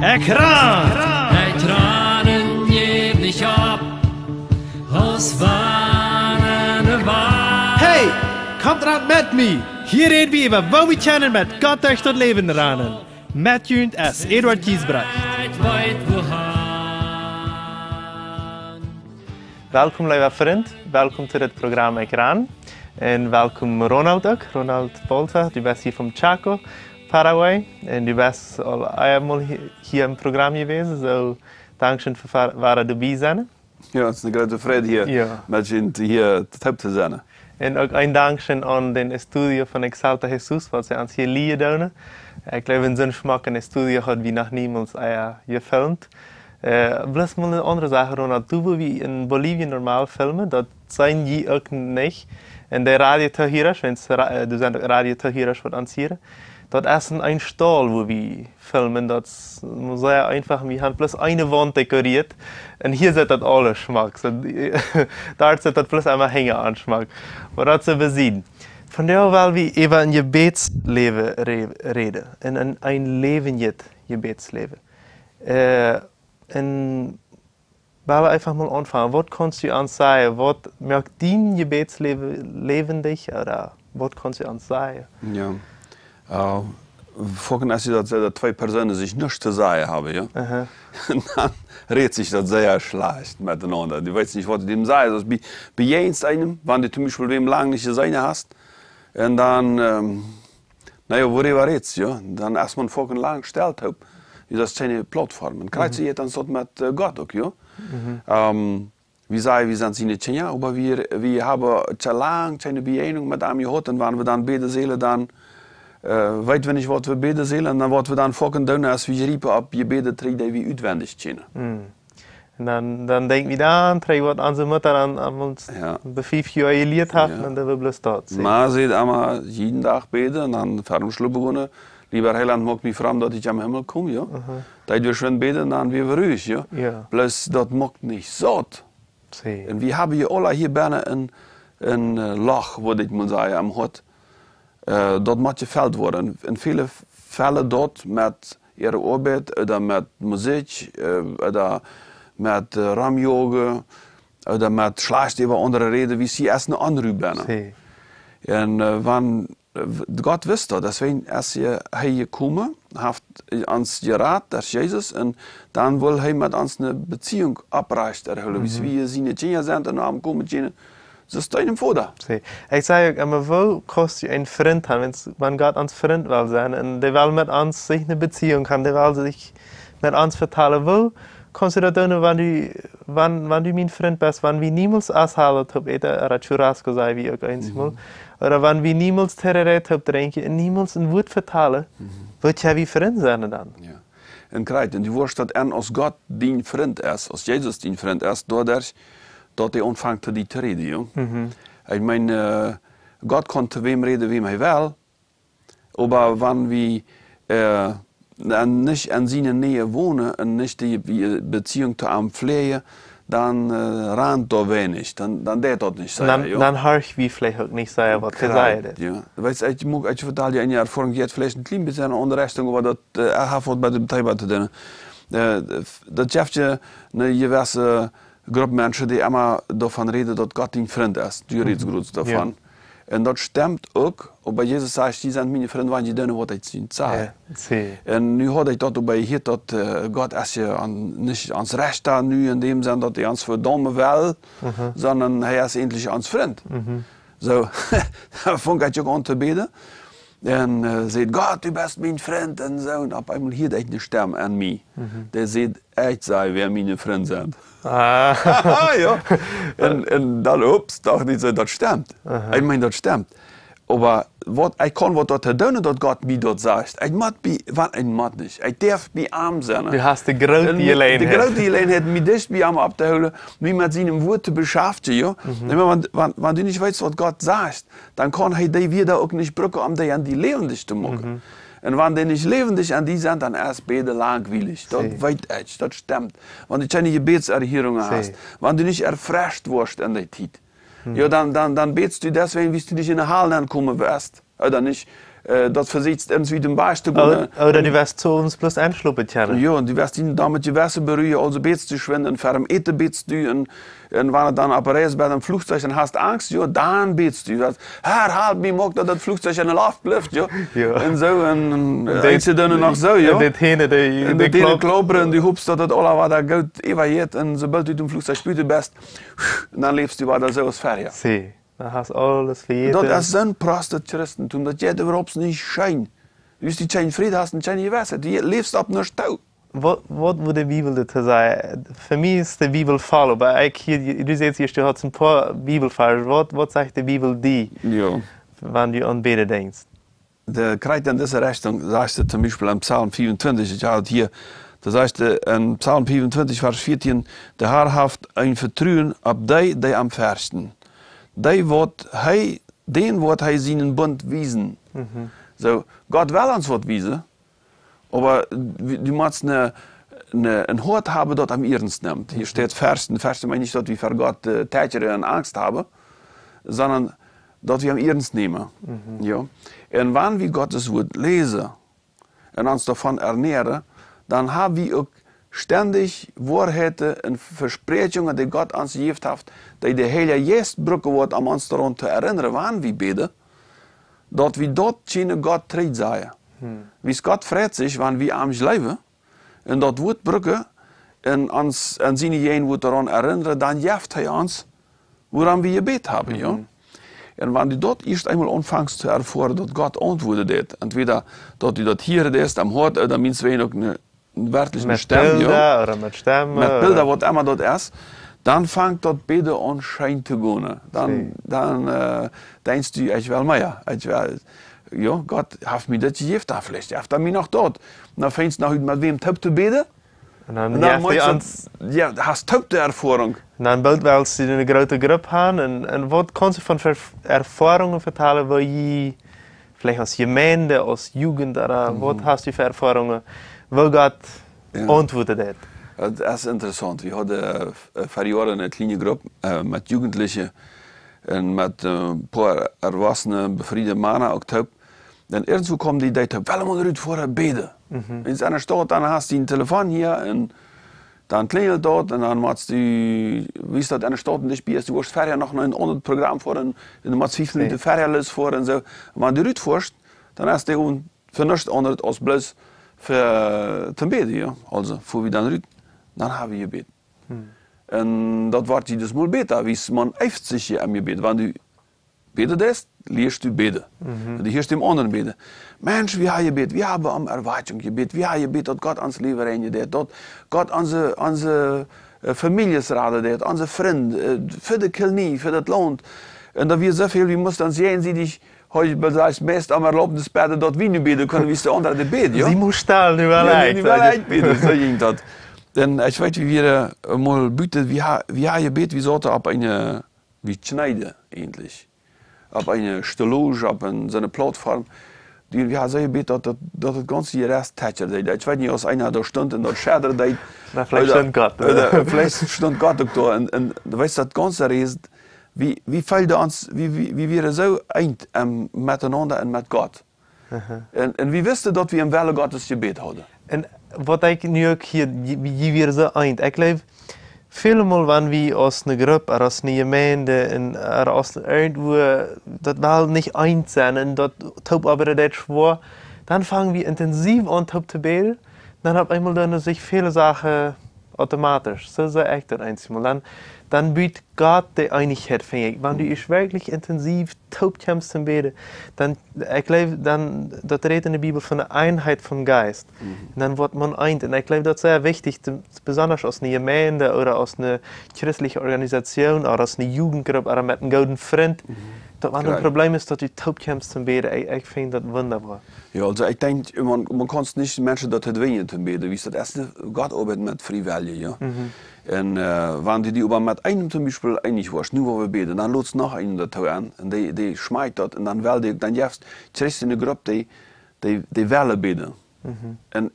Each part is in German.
Ekran! Hij tranen je nicht ab, aus warnen Wahr. Hey, kommt ran mit mir! Hier reden wir über, wo wir kennen mit Gott durch das Leben ranen. Met Jünd als Eduard Kiesbrecht. Weit wohan. Welkom lieve vriend, welkom to dit programma Ekran. En welkom Ronald ook, Ronald Bolta, du bist hier vom Chaco, Paraguay. En du bist al einmal hier im Programm gewesen, so dankeschön für waar du bij zijn. Ja, het is een grote vrede hier, Ja. met je hier te zijn. En ook een dankschön an den Studio von Exalta Jesus, was sie uns hier liehen doen. Ich glaube, in zo'n smak een studio hat wie noch niemals gefilmt. Bloß mal eine andere Sache, Ronald. Du, wo wir in Bolivien normal filmen, das zijn die auch nicht. En de Radio Tahiras, wenn du sagst, Radio Tahiras wird uns hier, das ist ein Stall, wo wir filmen. Das muss sehr einfach, wir haben bloß eine Wand dekoriert. Und hier sieht das alles Schmack. So, da sieht das bloß einmal hängen an Schmack. Aber das zu besehen. Von daher, weil wir über ein Gebetsleben reden. Und ein Leben jetzt, Gebetsleben. Und weil wir einfach mal anfangen, was kannst du uns sagen? Was merkt dein Gebetsleben lebendig? Oder was kannst du uns sagen? Ja. Vorhin, als je dat zei, dat twee personen zich niks te zeggen hebben, ja? Dan redet sich das sehr schlecht miteinander. Du weißt nicht, was du dem sagst. Also, bei einem, wenn du zum Beispiel wem lang nicht gesehen hast, und dann, naja, worüber redest du, ja? Dann erstmal vorhin lang gestellt habe, ist das keine Plattform. Und kreuz je dann so mit Gott auch, ja? Wir sagen, wir sind nicht ja, aber wir haben schon lange keine Begegnung mit ihm gehabt, und wenn wir dann beide Seelen dann, weet we niet wat we beden zullen, en dan wat we dan volgen doen als we riepen op je beden drie die we uitwendig kennen. En dan denken we dan, terwijl wat onze moeder aan ons bij 5 jaar geleerd heeft, en dat we bloos dat zijn. Maar ze heeft allemaal jeden dag beden, en dan verder schlup begonnen. Lieber Heiland, maakt mij vreemd dat ik aan de hemel kom, ja. Dat we schön beden, dan weer we ruhig, ja. Plus dat maakt niet zot. En we hebben je alle hier bijna een lach, wat ik moet zeggen, am hart. Dat moet geveld worden. In viele Fällen dort met ihre Arbeit oder met Musik oder met Ramyoga oder met slechts even andere reden wie sie erst eine andere binnen. En wann Gott wist dat, deswegen als hij gekomen, heeft ons geraad, dat is Jezus, en dan wil hij met ons een beziehung opreicht erhullen. Wie wir zijn Kinder zijn en namen komen Kinder. Das ist deinem Vater. Ich sage immer, wo kannst du einen Freund haben, wenn Gott uns Freund will sein und der will mit uns sich eine Beziehung haben, der will sich mit uns verteilen. Wo kannst du das tun, wenn du mein Freund bist, wenn wir niemals aushalten, oder Churrasco sei wie auch einmal, oder wenn wir niemals Terroret trinken und niemals ein Wort verteilen, wird ja wie Freund sein dann. Ja. Und krijgt, en die woord dat als Gott dein Freund ist, als Jesus dein Freund ist, dadurch, dat hij ontvangt die te reden, jong. Ik meine, Gott kann zu wem reden, wem er will, aber wenn wir nicht an seiner Nähe wohnen und nicht die Beziehung zu ihm pflegen, dann rahnt da wenig, dann das nicht sein. Dann höre ich wie vielleicht auch nicht sagen, was er sagt. Ja. Weißt du, ich vertelle dir eine Erfahrung, die hat vielleicht ein klein bisschen eine Unterrichtung, aber das hat bei dem Thema zu tun. Das schafft ja eine gewisse Gruppe Menschen, die immer davon reden, dass Gott ein Freund ist. Du redest gut davon. Und das stimmt auch. Aber Jesus sagt, die sind meine Freunde, wenn sie tun, was ich ihnen sage. Und nu hat ich das aber hier, dass Gott ist ja nicht ans Recht da, nu in dem Sinne, dass er uns verdammen will, sondern er ist endlich ans Freund. So, da fängt ich auch an zu beten. Und sagt, Gott, du bist mein Freund und so. Und auf einmal hier eine Stimme an mich. Der sagt, ich sei, wer meine Freunde sind. Ja. Und dann, ups, dachte ich, das stimmt. Ich meine, das stimmt. Aber ich kann was dort tun, dass Gott mir dort sagt. Ich muss nicht. Ich darf mich arm sein. Du hast die große Gelegenheit. Die große Gelegenheit, mich das bei ihm abzuholen, mich mit seinem Wort zu beschäftigen. Ja? Wenn du nicht weißt, was Gott sagt, dann kann er dich wieder auch nicht brücken, um dich an die lebendig zu machen. Und wenn die nicht lebendig an die sind, dann ist beide langweilig. Das weiß ich, das stimmt. Wenn du keine Gebetserhörungen hast, wenn du nicht erfrischt wirst in der Zeit, ja, dann betest du deswegen, wie du dich in der Halle ankommen wirst. Oder nicht dat versetzt irgendwie den Beispiel. Oder du wirst zu uns bloß einschluppen können. Ja, und du wirst ihn damit gewässer berühren, also betst du schwenden, ferm eten betst du, und wenn er dann apparatus bei einem Flugzeug und hast Angst, ja, dann betst du. Herr, halt mich, mag das Flugzeug in der Luft bleibt, ja. Und so, und einzelne dann noch so, ja. Und das Hähne, die Klopper, und die hupst, dass das alles, was da geht, evaluiert, und sobald du im Flugzeug spüren bist, dann lebst du weiter so als Ferien. Sie. Dan hast alles für jeden. Dat is zo'n prachtig Christentum, dat jij überhaupt niet schijn. Dus die geen vrede hast en geen gewässer. Die leefst op naar touw. Wat wil de Bibel dazu sagen? Für mich ist die Bibel voll, aber du siehst hier, du hast ein paar Bibelverse. Was sagt die Bibel die, ja. wenn du an Beten denkst? Der krijgt in deze Richtung, sagst du zum Beispiel im Psalm 24, ich habe hier, da sagst du in Psalm 24, Vers 14, der Herr haft ein Vertrauen auf die am versten. Den wordt hij zijn Bund wiesen. So, Gott will uns was wiesen, aber du musst ein Hort haben, das am ernst nimmt. Hier steht Versten meine nicht, dass wir für Gott Täter und Angst haben, sondern dass wir am ernst nehmen. Ja. Und wenn wir Gottes Wort lesen und uns davon ernähren, dann haben wir auch ständig Wahrheiten und Versprechungen, die Gott uns gegeben hat, die der Heilige Geist brauchen wird, um uns daran zu erinnern, wann wir beten, dass wir dort keine Gott treten sein. Wie Gott freut sich, wenn wir am leben und dort Wort brauchen und uns an seine Jenen daran erinnern, dann hilft er uns, woran wir gebeten haben. Ja? Und wenn du dort erst einmal anfängst zu erfahren, dass Gott antwortet, entweder dass du dort hier ist, am Hort, oder mindestens eine wörtliche Stimme, ja. Oder mit Stimmen. Mit Bilder, was immer dort ist, dann fängt dort Beten an Schein zu gehen. Dann denkst du, ich will mehr. Ja, Gott hat mir das gegeben, da vielleicht hat er mich noch dort. Und dann fängst du noch mit wem zu beten. Und dann hast du die Erfahrung. Und dann bald willst du eine große Gruppe haben. Und was kannst du von Erfahrungen vertellen, wo je, vielleicht als Gemeinde, als Jugend, oder was hast du für Erfahrungen, wo Gott antwortet hat? Das ist interessant. Wir hatten vor Jahren eine kleine Gruppe mit Jugendlichen und mit ein paar erwachsenen, befriedeten Männern auch. Und irgendwo kommen die Leute, wollen wir nicht vorher beten? Wenn es einer steht, dann hast du ein Telefon hier und dann klingelt dort und dann machst du, wie ist das, einer steht und du spielst, du hast vorher noch ein anderes Programm vor und du machst 5 Minuten Ferienlist vor und so. Und wenn du nicht forschst, dann hast du für nichts anderes als bloß für zu beten, ja. Also, bevor wir dann rücken, dann haben wir gebeten. Und das war jedes Mal besser, wie man öfter sich hier am Gebet. Wenn du betest, lehrst du beten. Und du hörst dem anderen beten. Mensch, wir haben gebeten, wir haben am Erwartung gebeten, wir haben gebeten, dass Gott uns Leben reingeht, dass Gott unsere Familienraten hat, unsere Freunde, für die Knie, für das Land. Und da wir so viel, wir mussten uns sehen, sie dich heute bereits meest am Erlaubnis beten, dat we nu beten kunnen, wie de andere beten. Ja? Sie muss stellen, nu wel uit. Nu wel uit beten, so ging dat. En ik weet wie wir mal beten, wie je beten, wie sollte op een, wie schneiden eigentlich. Op een Stologe, op zo'n Plattform. Die wir so gebeten, dat het ganze Rest tätschert. Ich weiß nicht, als einer da stond und dort schädert deed. Vielleicht stond Gott. Vielleicht stond Gott auch da. Und du weißt, das ganze Rest, wie fällt uns, wie wir so eint miteinander und mit Gott. Und wie wisst ihr, dass wir im Welle Gottes Gebet haben? Und was ich nu ook hier, wie wir so eint. Ich glaube, vielmal, wenn wir aus einer Gruppe, oder aus einer Gemeinde, oder aus irgendwo, das will nicht eint sein, und das tut aber das schwer, dann fangen wir intensiv an zu beten, dann hat einmal dann sich viele Sachen automatisch. So echt das einmal. Dann bietet Gott die Einigkeit, finde ich. Wenn du wirklich intensiv taub kommst zum Beten, dann, ich glaube, dann, das redet in der Bibel von der Einheit vom Geist. Und dann wird man eint. Und ich glaube, das ist sehr wichtig, besonders aus einer Gemeinde oder aus einer christlichen Organisation oder aus einer Jugendgruppe oder mit einem guten Freund. Wenn ein Problem ist, dass du taub kommst zum Beten, ich finde das wunderbar. Ja, also ich denke, man kann nicht Menschen das zwingen zum Beten, wie es das erste Gott arbeitet mit Freiwilligen. Ja? Und wenn die aber mit einem zum Beispiel einig warst, nur wo wir beten, dann lässt noch einen dazu an, und die schmeißt das, und dann will dann jetzt zuerst in der Gruppe, die wollen beten. Und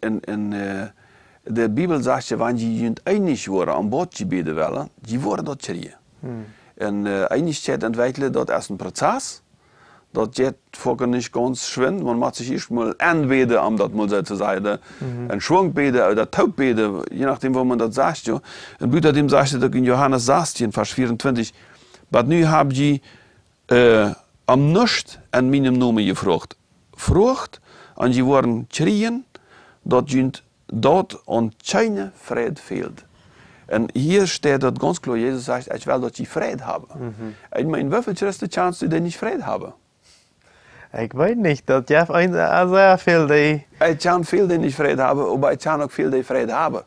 die Bibel sagt ja, wenn die einig waren, am Bord zu beten wollen, die waren dort kriegen. Und Einigkeit entwickelt, das ist ein Prozess, das geht vorher nicht ganz schwimmen. Man macht sich erstmal anbeten, um das mal so zu sagen. Ein Schwungbeten oder Taubbeten, je nachdem, wo man das sagt. Ja. Und Büter dem sagt er in Johannes 16, Vers 24, aber nu habt ihr am Nicht an meinem Namen gefragt. Frucht, und sie wurden geschrien, dat jünt dort und keine Friede fehlt. Und hier steht dort ganz klar, Jesus sagt, ich will, dass sie Friede haben. Ich meine, wie viel ist die Chance, dass sie nicht Friede haben? Ich weiß nicht, dat je sehr viel die... Ich kann viel, die nicht Friede haben, aber ich kann auch viel, die Friede haben.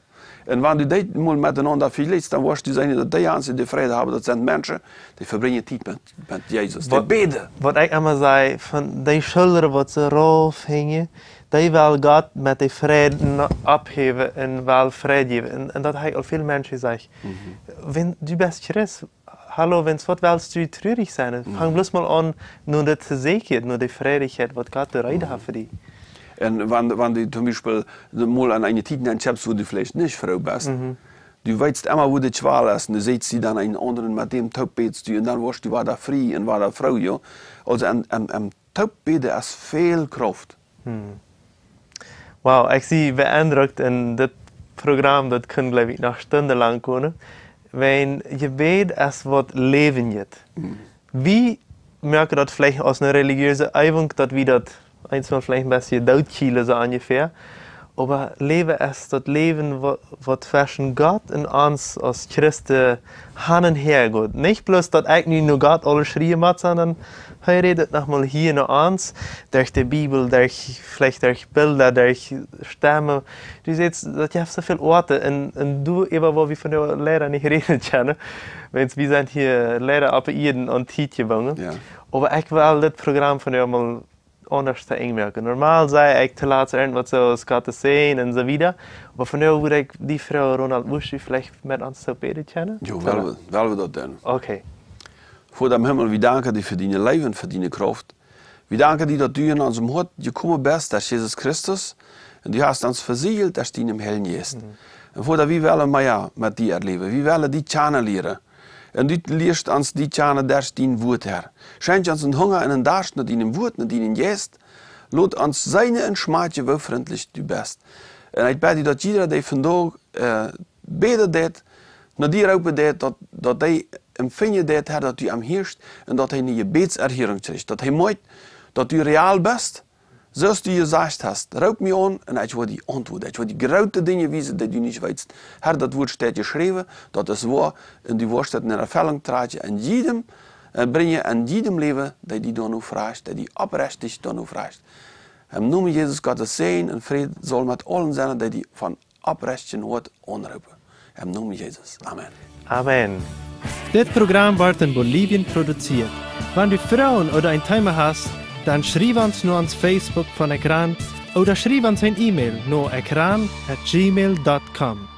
Und wenn du das mal miteinander vergleichst, dann wirst du sagen, dass die Einzigen, die Friede haben, das sind Menschen, die verbringen Zeit mit Jesus, die beten. Was ich immer sage, von den Schildern, die sie raufhängen, die will Gott mit den Frieden abheben und will Friede geben. Und das habe ich auch viele Menschen gesagt. Wenn du bist Christ, hallo, wenn was willst du traurig sein? Fang bloß mal an, nur das zu sehen, nur die Freudigkeit, was Gott bereit hat für dich. Und wenn du zum Beispiel mal an eine Zeit entscheidest, wo du vielleicht nicht Frau bist, du weißt immer, wo du schwer ist, und du siehst sie dann einen anderen mit dem Taubbetest du, und dann warst du, war da frei und war da Frau, ja. Also am Taubbeten ist viel Kraft. Wow, ich sehe beeindruckt in das Programm, das können, glaube ich, noch stundenlang kommen. Wenn Gebet ist, was Leben geht. Wie merke das vielleicht aus einer religiösen Übung, dass wir das einmal vielleicht ein bisschen Deutschchiele so ungefähr. Aber Leben ist das Leben, was zwischen Gott und uns als Christen Hand und her geht. Nicht bloß, dass eigentlich nur Gott alles schreien hat, sondern er redet nochmal hier noch uns, durch die Bibel, vielleicht durch Bilder, durch Stämme. Du siehst, dass je so viele Orte und du, eben, wo wir von der Lehrer nicht reden können, wir sind hier Lehrer auf Erden und Tietje gewonnen. Ja. Aber ich will das Programm von dir mal anders zu merken. Normal sei ich zu laat irgendwas so Gott sehen und so weiter. Aber von daher würde ich die Frau Ronald Wusch vielleicht mit uns so beten können? Ja, wollen wir das denn? Okay. Vor dem Himmel, wir danken dir für deine Leben, für deine Kraft. Wir danken dir, dass du in unserem Hort gekommen bist, dass Jesus Christus, und du hast uns versiegelt, dass du in dem Hellen gehst. Und vor der, wir wollen mehr mit dir erleben, wir wollen die Tjane lehren. Und du lehrst uns die Tjane durch dein Wort, Herr. Schenk uns einen Hunger und einen Durst nach deinem Wort, nach deinem Geist. Lot uns seine und schmeike, wie freundlich du bist. Und ich bete, dass jeder, der von da betet, nach dir rufen, dass der empfangen dat, Herr, dass du am Hirst und dass er eine Gebetserhörung kriegt. Dass er meint, dass du real bist, zoals du gesagt hast. Ruf mich an und ich will die Antwort. Ich will die großen Dinge wissen, die du nicht weißt. Herr, das Wort steht geschrieben, das ist wahr und die Wort in Erfüllung tragen in jedem, bringen in jedem Leben, der die dann fragt, der die abrechtigt dann fragt. Im Namen Jesus Gottes Segen und Friede soll mit allen sein, die von abrechtigen Wort anrufen. Im Namen Jesus. Amen. Amen. Das Programm wird in Bolivien produziert. Wenn du Frauen oder ein Thema hast, dann schreib uns nur ans Facebook von Ekran oder schreib uns ein E-Mail nur ekran@gmail.com.